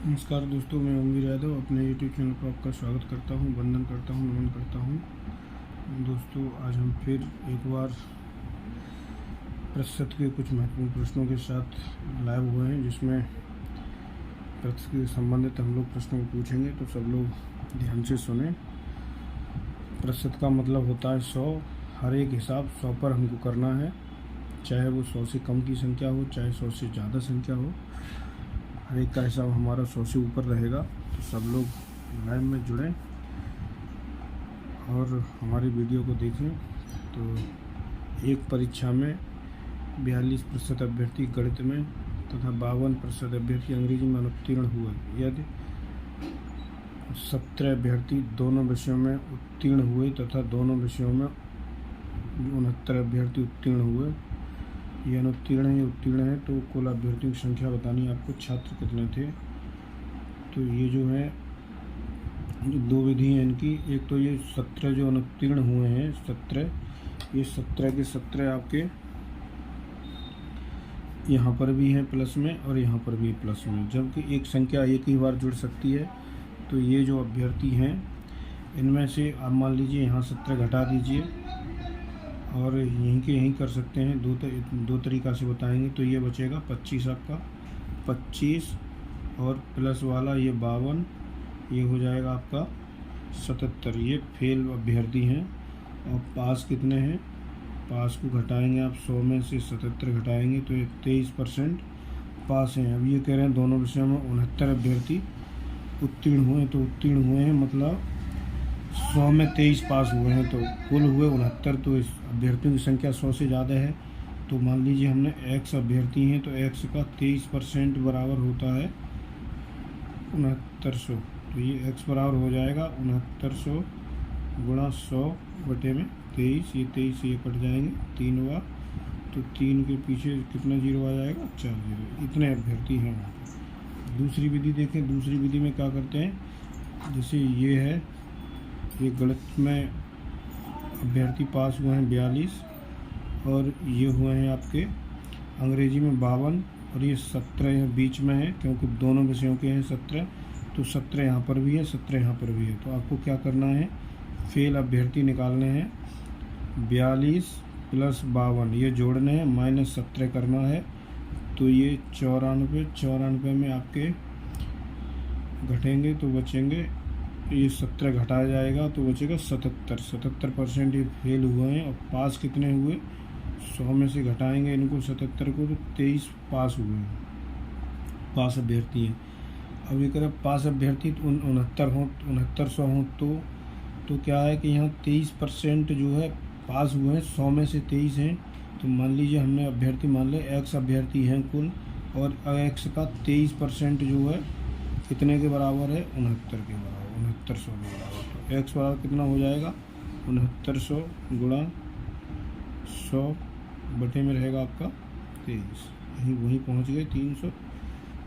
नमस्कार दोस्तों, मैं ओमवीर यादव अपने यूट्यूब चैनल पर आपका स्वागत करता हूं, वंदन करता हूं, नमन करता हूं। दोस्तों, आज हम फिर एक बार प्रतिशत के कुछ महत्वपूर्ण प्रश्नों के साथ लाइव हुए हैं, जिसमें प्रतिशत से संबंधित हम लोग प्रश्नों को पूछेंगे। तो सब लोग ध्यान से सुने। प्रतिशत का मतलब होता है 100। हर एक हिसाब 100 पर हमको करना है, चाहे वो 100 से कम की संख्या हो, चाहे 100 से ज़्यादा संख्या हो। हर एक का हिसाब हमारा 100 से ऊपर रहेगा। तो सब लोग लाइव में जुड़ें और हमारी वीडियो को देखें। तो एक परीक्षा में 42% अभ्यर्थी गणित में तथा 52% अभ्यर्थी अंग्रेजी में अनुत्तीर्ण हुए। यदि 17 अभ्यर्थी दोनों विषयों में उत्तीर्ण हुए तथा दोनों विषयों में 69 अभ्यर्थी उत्तीर्ण हुए। ये अनुत्तीर्ण है, ये उत्तीर्ण है। तो कुल अभ्यर्थियों की संख्या बतानी है आपको। छात्र कितने थे? तो ये जो है दो विधि हैं इनकी। एक तो ये 17 जो अनुत्तीर्ण हुए हैं, 17, ये 17 के 17 आपके यहाँ पर भी हैं प्लस में और यहाँ पर भी प्लस में, जबकि एक संख्या एक ही बार जुड़ सकती है। तो ये जो अभ्यर्थी हैं इनमें से आप मान लीजिए यहाँ 17 घटा दीजिए और यहीं के यहीं कर सकते हैं। दो तरीक़ा से बताएंगे। तो ये बचेगा 25 आपका, 25 और प्लस वाला ये 52, ये हो जाएगा आपका 77। ये फेल अभ्यर्थी हैं। और पास कितने हैं? पास को घटाएंगे आप, 100 में से 77 घटाएंगे तो ये 23% पास हैं। अब ये कह रहे हैं दोनों विषयों में 69 अभ्यर्थी उत्तीर्ण हुए। तो उत्तीर्ण हुए हैं मतलब 100 में 23 पास हुए हैं, तो कुल हुए 69। तो इस अभ्यर्थियों की संख्या 100 से ज़्यादा है। तो मान लीजिए हमने x अभ्यर्थी हैं, तो x का 23% बराबर होता है 6900। तो ये x बराबर हो जाएगा 6900 गुणा 100 बटे में 23। ये 23 ये कट जाएंगे 3 बार, तो 3 के पीछे कितना जीरो आ जाएगा? 4 जीरो। इतने अभ्यर्थी हैं वहाँ पर। दूसरी विधि देखें। दूसरी विधि में क्या करते हैं, जैसे ये है, ये गणित में अभ्यर्थी पास हुए हैं 42 और ये हुए हैं आपके अंग्रेजी में 52 और ये 17 बीच में है, क्योंकि दोनों विषयों के हैं 17। तो 17 यहाँ पर भी है, 17 यहाँ पर भी है। तो आपको क्या करना है, फेल अभ्यर्थी निकालने हैं। 42 प्लस 52 ये जोड़ने हैं, माइनस 17 करना है। तो ये 94 में आपके घटेंगे तो बचेंगे, ये 17 घटाया जाएगा तो बचेगा 77% ये फेल हुए हैं। और पास कितने हुए? 100 में से घटाएंगे इनको 77 को, तो 23 पास हुए हैं, पास अभ्यर्थी हैं। अब ये करें पास अभ्यर्थी तो 6900 हों तो क्या है कि यहाँ 23% जो है पास हुए हैं, 100 में से 23 हैं। तो मान लीजिए हमने अभ्यर्थी मान ले x अभ्यर्थी हैं कुल, और x का 23% जो है कितने के बराबर है? 69 के बराबर, 6900 के बराबर। तो x बराबर कितना हो जाएगा? 6900 गुणा 100 बटे में रहेगा आपका 23। वहीं पहुंच गए 300।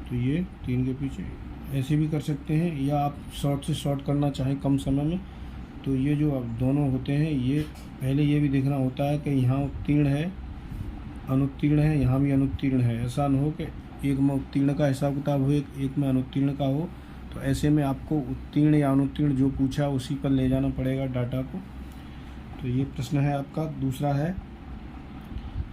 तो ये 3 के पीछे ऐसे भी कर सकते हैं, या आप शॉर्ट से शॉर्ट करना चाहें कम समय में। तो ये जो अब दोनों होते हैं, ये पहले ये भी देखना होता है कि यहाँ उत्तीर्ण है, अनुत्तीर्ण है, यहाँ भी अनुत्तीर्ण है। ऐसा न हो कि एक में उत्तीर्ण का हिसाब किताब हो, एक में अनुत्तीर्ण का हो। तो ऐसे में आपको उत्तीर्ण या अनुत्तीर्ण जो पूछा उसी पर ले जाना पड़ेगा डाटा को। तो ये प्रश्न है आपका। दूसरा है,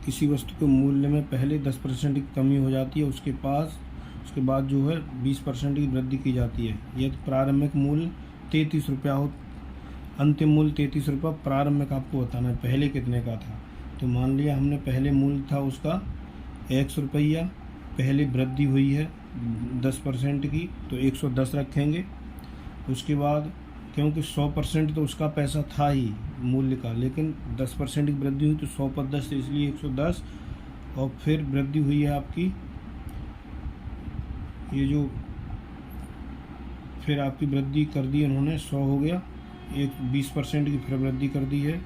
किसी वस्तु के मूल्य में पहले 10% की कमी हो जाती है, उसके बाद जो है 20% की वृद्धि की जाती है। यदि प्रारंभिक मूल्य 33 रुपया हो, अंतिम मूल्य 33 रुपया, प्रारंभिक आपको बताना है पहले कितने का था। तो मान लिया हमने पहले मूल्य था उसका 100 रुपया, पहले वृद्धि हुई है 10% की, तो 110 रखेंगे। उसके बाद क्योंकि 100% तो उसका पैसा था ही मूल्य का, लेकिन 10% की वृद्धि हुई तो 100 पर 10, इसलिए 110। और फिर वृद्धि हुई है आपकी, ये जो फिर आपकी वृद्धि कर दी उन्होंने, 100 हो गया, एक 20% की फिर वृद्धि कर दी है,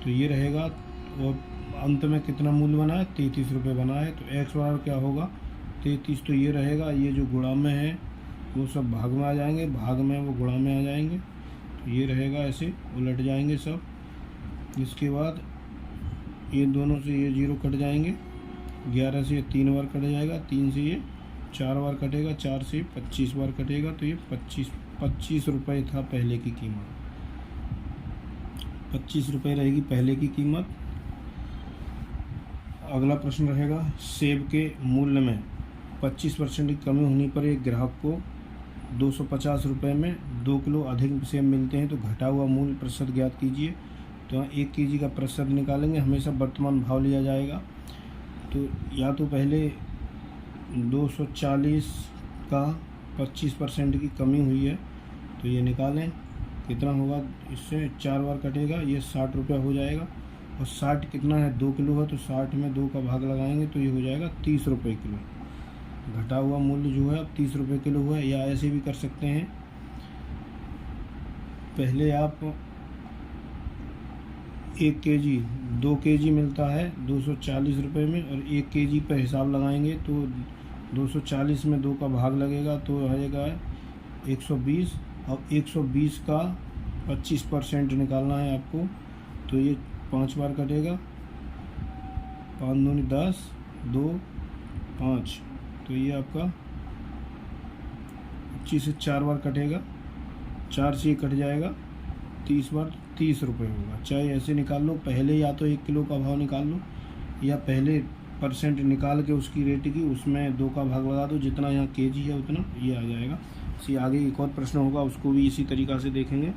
तो ये रहेगा। और अंत में कितना मूल्य बना है? 33 रुपये बना है। तो x बराबर क्या होगा? 33। तो ये रहेगा, ये जो गुणा में है वो सब भाग में आ जाएंगे, भाग में वो गुणा में आ जाएंगे। तो ये रहेगा, ऐसे उलट जाएंगे सब। इसके बाद ये दोनों से ये 0 कट जाएंगे, 11 से ये 3 बार कट जाएगा, 3 से ये 4 बार कटेगा, 4 से 25 बार कटेगा, तो ये 25 रुपये था पहले की कीमत। 25 रुपये रहेगी पहले की कीमत। अगला प्रश्न रहेगा, सेब के मूल्य में 25% की कमी होने पर एक ग्राहक को 250 रुपये में 2 किलो अधिक सेब मिलते हैं, तो घटा हुआ मूल्य प्रतिशत ज्ञात कीजिए। तो यहाँ 1 केजी का प्रतिशत निकालेंगे, हमेशा वर्तमान भाव लिया जाएगा। तो या तो पहले 240 का 25% की कमी हुई है, तो ये निकालें कितना होगा। इससे 4 बार कटेगा, ये 60 रुपया हो जाएगा। और 60 कितना है, 2 किलो है, तो 60 में 2 का भाग लगाएंगे तो ये हो जाएगा 30 रुपये किलो। घटा हुआ मूल्य जो है अब 30 रुपये किलो हुआ है। या ऐसे भी कर सकते हैं, पहले आप 1 केजी 2 केजी मिलता है 240 रुपये में, और 1 केजी पर हिसाब लगाएंगे तो 240 में 2 का भाग लगेगा तो रहेगा 120। अब 120 का 25% निकालना है आपको, तो ये 5 बार कटेगा, 5 दूनी 10, 2 5, तो ये आपका 25 से 4 बार कटेगा, 4 से कट जाएगा, 30 बार 30 रुपये होगा। चाहे ऐसे निकाल लो, पहले या तो 1 किलो का भाव निकाल लो, या पहले % निकाल के उसकी रेट की उसमें 2 का भाग लगा दो, जितना यहाँ केजी है उतना ये आ जाएगा। इसी आगे एक और प्रश्न होगा, उसको भी इसी तरीक़ा से देखेंगे।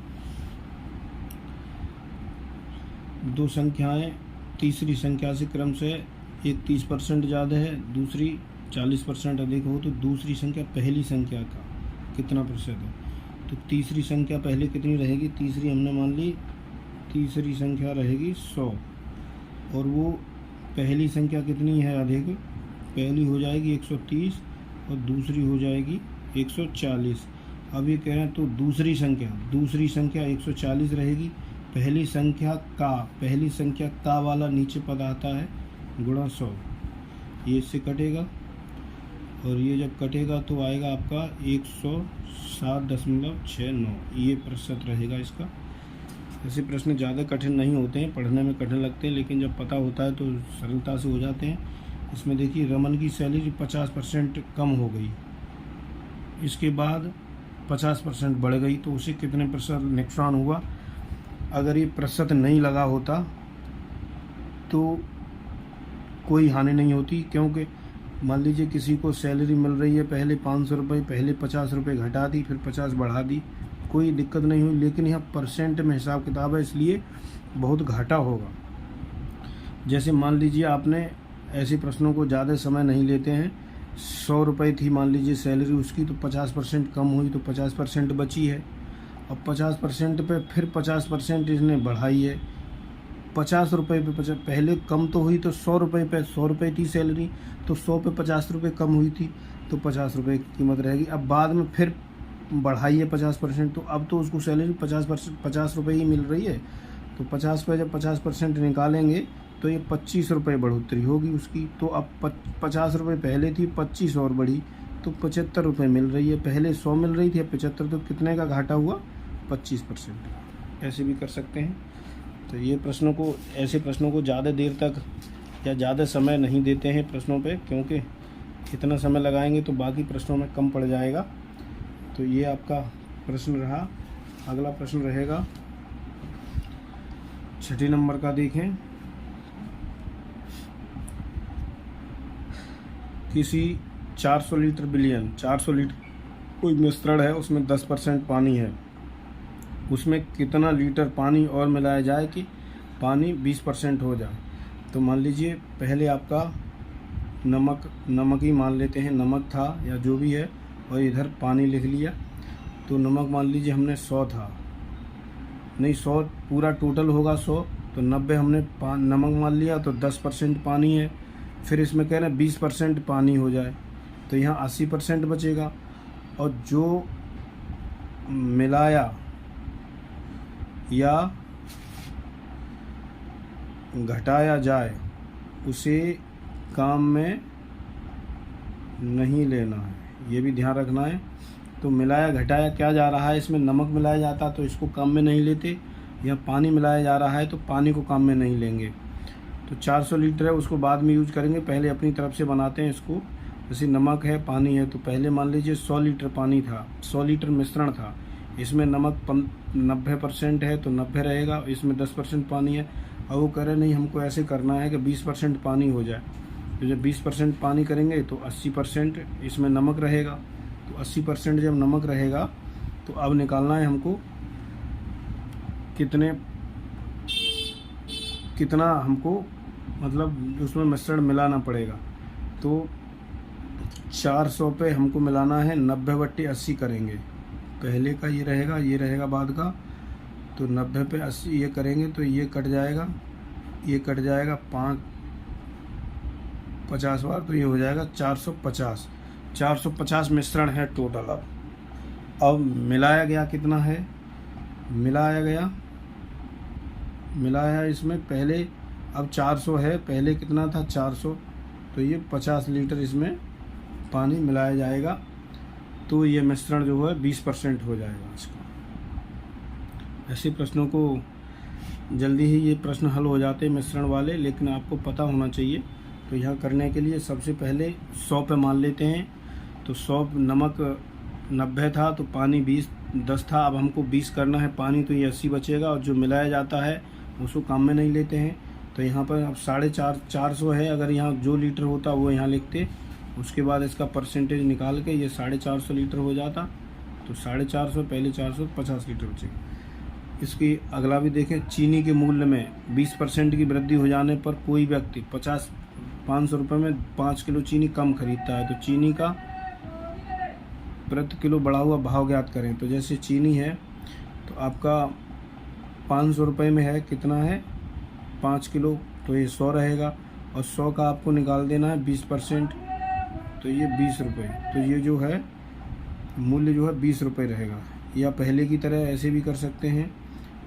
2 संख्याएं तीसरी संख्या से क्रम से एक 30% ज़्यादा है, दूसरी 40% अधिक हो, तो दूसरी संख्या पहली संख्या का कितना प्रतिशत है। तो तीसरी संख्या पहले कितनी रहेगी, तीसरी हमने मान ली, तीसरी संख्या रहेगी 100, और वो पहली संख्या कितनी है अधिक, पहली हो जाएगी 130 और दूसरी हो जाएगी 140। अब ये कह रहे हैं तो दूसरी संख्या 140 रहेगी, पहली संख्या का वाला नीचे पद आता है गुणा 100, ये इससे कटेगा, और ये जब कटेगा तो आएगा आपका 107.69, ये प्रतिशत रहेगा इसका। ऐसे प्रश्न ज़्यादा कठिन नहीं होते हैं, पढ़ने में कठिन लगते हैं, लेकिन जब पता होता है तो सरलता से हो जाते हैं। इसमें देखिए रमन की सैलरी 50% कम हो गई, इसके बाद 50% बढ़ गई, तो उसे कितने प्रतिशत नुकसान हुआ। अगर ये प्रतिशत नहीं लगा होता तो कोई हानि नहीं होती, क्योंकि मान लीजिए किसी को सैलरी मिल रही है पहले 500 रुपये, पहले 50 रुपये घटा दी, फिर 50 बढ़ा दी, कोई दिक्कत नहीं हुई। लेकिन यहाँ % में हिसाब किताब है, इसलिए बहुत घाटा होगा। जैसे मान लीजिए आपने, ऐसे प्रश्नों को ज़्यादा समय नहीं लेते हैं, 100 रुपये थी मान लीजिए सैलरी उसकी, तो 50% कम हुई तो 50% बची है। अब 50% पे फिर 50% इसने बढ़ाई है, 50 रुपये पे पहले कम तो हुई, तो 100 रुपये पे 100 रुपये थी सैलरी, तो 100 पे 50 रुपये कम हुई थी, तो 50 रुपये की कीमत रहेगी। अब बाद में फिर बढ़ाई है 50%, तो अब तो उसको सैलरी 50 रुपये ही मिल रही है, तो 50 पे जब 50% निकालेंगे तो ये 25 रुपये बढ़ोतरी होगी उसकी। तो अब 50 रुपये पहले थी, 25 और बढ़ी, तो 75 रुपये मिल रही है। पहले 100 मिल रही थी, अब 75, तो कितने का घाटा हुआ, 25%। ऐसे भी कर सकते हैं। तो ये ऐसे प्रश्नों को ज़्यादा देर तक या ज़्यादा समय नहीं देते हैं प्रश्नों पे, क्योंकि इतना समय लगाएंगे तो बाकी प्रश्नों में कम पड़ जाएगा। तो ये आपका प्रश्न रहा। अगला प्रश्न रहेगा 6 नंबर का, देखें। किसी 400 लीटर 400 लीटर कोई मिश्रण है, उसमें 10% पानी है, उसमें कितना लीटर पानी और मिलाया जाए कि पानी 20% हो जाए। तो मान लीजिए पहले आपका नमक ही मान लेते हैं, नमक था या जो भी है, और इधर पानी लिख लिया। तो नमक मान लीजिए हमने 100 था, नहीं 100 पूरा टोटल होगा 100, तो 90 हमने नमक मान लिया, तो 10% पानी है। फिर इसमें कह रहे हैं 20% पानी हो जाए, तो यहाँ 80% बचेगा। और जो मिलाया या घटाया जाए उसे काम में नहीं लेना है, ये भी ध्यान रखना है। तो मिलाया घटाया क्या जा रहा है, इसमें नमक मिलाया जाता तो इसको काम में नहीं लेते, या पानी मिलाया जा रहा है तो पानी को काम में नहीं लेंगे। तो 400 लीटर है, उसको बाद में यूज करेंगे, पहले अपनी तरफ से बनाते हैं इसको। जैसे नमक है, पानी है, तो पहले मान लीजिए 100 लीटर पानी था, 100 लीटर मिश्रण था, इसमें नमक 90% है तो 90 रहेगा, इसमें 10% पानी है। और वो कह रहे नहीं हमको ऐसे करना है कि 20% पानी हो जाए, तो जब 20% पानी करेंगे तो 80% इसमें नमक रहेगा। तो 80% जब नमक रहेगा तो अब निकालना है हमको कितना हमको मतलब उसमें मिश्रण मिलाना पड़ेगा। तो 400 पे हमको मिलाना है 90/80 करेंगे, पहले का ये रहेगा बाद का। तो 90 पे 80 ये करेंगे तो ये कट जाएगा 50 बार, तो ये हो जाएगा 450 मिश्रण है टोटल। अब मिलाया गया कितना है, मिलाया इसमें पहले, अब 400 है, पहले कितना था 400, तो ये 50 लीटर इसमें पानी मिलाया जाएगा। तो ये मिश्रण जो है 20% हो जाएगा इसका। ऐसे प्रश्नों को जल्दी ही ये प्रश्न हल हो जाते हैं मिश्रण वाले, लेकिन आपको पता होना चाहिए। तो यह करने के लिए सबसे पहले 100 पे मान लेते हैं। तो 100 नमक 90 था तो पानी 10 था, अब हमको 20 करना है पानी, तो ये 80 बचेगा। और जो मिलाया जाता है उसको काम में नहीं लेते हैं, तो यहाँ पर अब 450 है, अगर यहाँ जो लीटर होता वो यहाँ लिखते, उसके बाद इसका परसेंटेज निकाल के ये 450 लीटर हो जाता। तो 450 पहले 450 लीटर बचेगा। इसकी अगला भी देखें, चीनी के मूल्य में 20% की वृद्धि हो जाने पर कोई व्यक्ति 500 रुपये में 5 किलो चीनी कम खरीदता है, तो चीनी का प्रति किलो बढ़ा हुआ भाव ज्ञात करें। तो जैसे चीनी है तो आपका 500 रुपये में है, कितना है 5 किलो, तो ये 100 रहेगा, और 100 का आपको निकाल देना है 20%, तो ये 20 रुपये। तो ये जो है मूल्य जो है 20 रुपये रहेगा। या पहले की तरह ऐसे भी कर सकते हैं,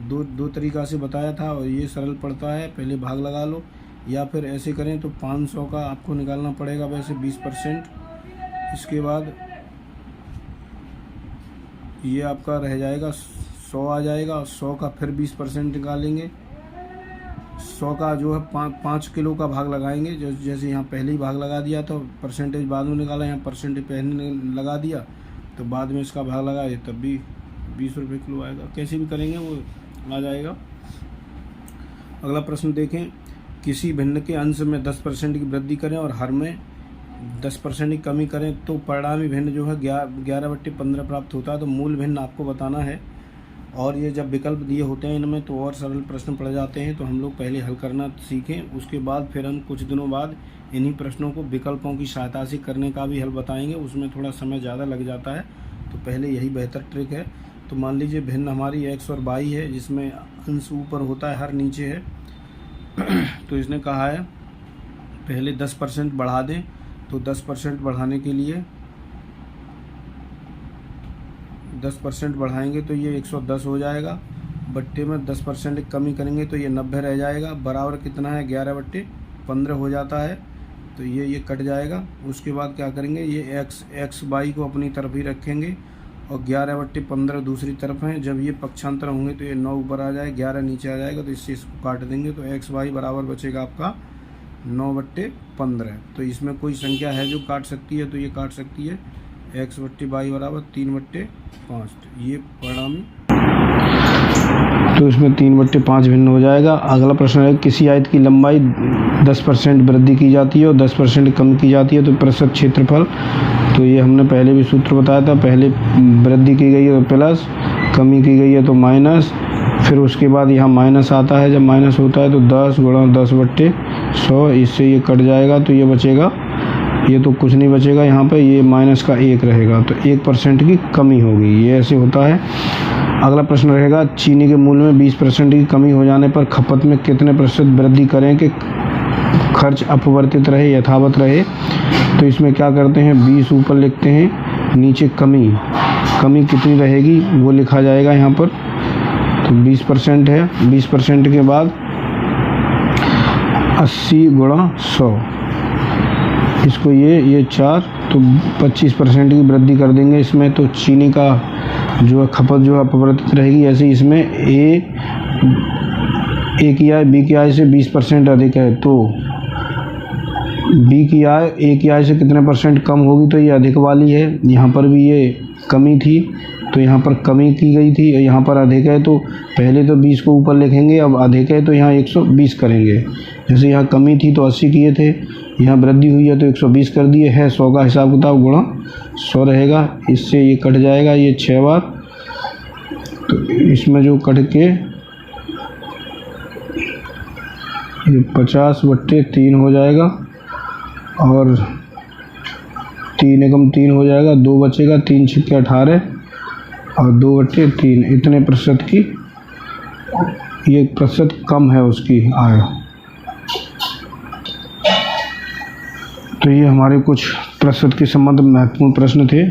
दो तरीक़ा से बताया था और ये सरल पड़ता है, पहले भाग लगा लो, या फिर ऐसे करें तो 500 का आपको निकालना पड़ेगा वैसे 20%। इसके बाद ये आपका रह जाएगा 100 आ जाएगा, और 100 का फिर 20% निकालेंगे। 100 का जो है 5 किलो का भाग लगाएंगे, जैसे यहाँ पहले ही भाग लगा दिया तो परसेंटेज बाद में निकाला, यहाँ परसेंटेज पहले लगा दिया तो बाद में इसका भाग लगाए तब भी 20 रुपये किलो आएगा। कैसे भी करेंगे वो आ जाएगा। अगला प्रश्न देखें, किसी भिन्न के अंश में 10% की वृद्धि करें और हर में 10% की कमी करें तो परिणामी भिन्न जो है 11/15 प्राप्त होता है। तो मूल भिन्न आपको बताना है, और ये जब विकल्प दिए होते हैं इनमें तो और सरल प्रश्न पड़ जाते हैं, तो हम लोग पहले हल करना सीखें, उसके बाद फिर हम कुछ दिनों बाद इन्हीं प्रश्नों को विकल्पों की सहायता से करने का भी हल बताएंगे। उसमें थोड़ा समय ज़्यादा लग जाता है, तो पहले यही बेहतर ट्रिक है। तो मान लीजिए भिन्न हमारी x और y है, जिसमें अंश ऊपर होता है हर नीचे है। तो इसने कहा है पहले 10% बढ़ा दें, तो 10% बढ़ाने के लिए 10% बढ़ाएंगे तो ये 110 हो जाएगा, बट्टे में 10% की कमी करेंगे तो ये 90 रह जाएगा, बराबर कितना है 11/15 हो जाता है। तो ये कट जाएगा। उसके बाद क्या करेंगे, ये x y को अपनी तरफ ही रखेंगे और 11/15 दूसरी तरफ है। जब ये पक्षांतर होंगे तो ये 9 ऊपर आ जाए, 11 नीचे आ जाएगा, तो इससे इसको काट देंगे तो x y बराबर बचेगा आपका 9/15। तो इसमें कोई संख्या है जो काट सकती है, तो ये काट सकती है x/y बराबर 3/5। तो ये परिणाम, तो इसमें 3/5 भिन्न हो जाएगा। अगला प्रश्न है, किसी आयत की लंबाई 10% वृद्धि की जाती है और 10% कम की जाती है तो प्रतिशत क्षेत्रफल। तो ये हमने पहले भी सूत्र बताया था, पहले वृद्धि की गई है तो प्लस, कमी की गई है तो माइनस, फिर उसके बाद यहाँ माइनस आता है, जब माइनस होता है तो 10 × 10/100, इससे ये कट जाएगा तो ये बचेगा, ये तो कुछ नहीं बचेगा यहाँ पे, ये माइनस का 1 रहेगा, तो 1% की कमी होगी। ये ऐसे होता है। अगला प्रश्न रहेगा, चीनी के मूल्य में 20% की कमी हो जाने पर खपत में कितने प्रतिशत वृद्धि करें कि खर्च अपवर्तित रहे, यथावत रहे। तो इसमें क्या करते हैं, 20 ऊपर लिखते हैं, नीचे कमी कितनी रहेगी वो लिखा जाएगा यहाँ पर। तो 20% है, 20% के बाद 80 × 100, इसको ये 4, तो 25% की वृद्धि कर देंगे इसमें। तो चीनी का जो है खपत जो है अपवर्तित रहेगी। ऐसे इसमें ए की आय बी की आय से 20% अधिक है, तो बी की आय ए की आय से कितने % कम होगी, तो ये अधिक वाली है। यहाँ पर भी ये कमी थी तो यहाँ पर कमी की गई थी, यहाँ पर अधिक है तो पहले तो 20 को ऊपर लिखेंगे, अब अधिक है तो यहाँ 120 करेंगे। जैसे यहाँ कमी थी तो 80 किए थे, यहाँ वृद्धि हुई है तो 120 कर दिए है। 100 का हिसाब किताब गुणा 100 रहेगा, इससे ये कट जाएगा ये 6 बार, तो इसमें जो कट के ये 50/3 हो जाएगा और 3 एकम 3 हो जाएगा, 2 बचेगा, 3 छिक्के 18 और 2/3 इतने % की ये % कम है उसकी आय। तो ये हमारे कुछ % के संबंध महत्वपूर्ण प्रश्न थे।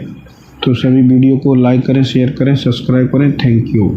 तो सभी वीडियो को लाइक करें, शेयर करें, सब्सक्राइब करें। Thank you.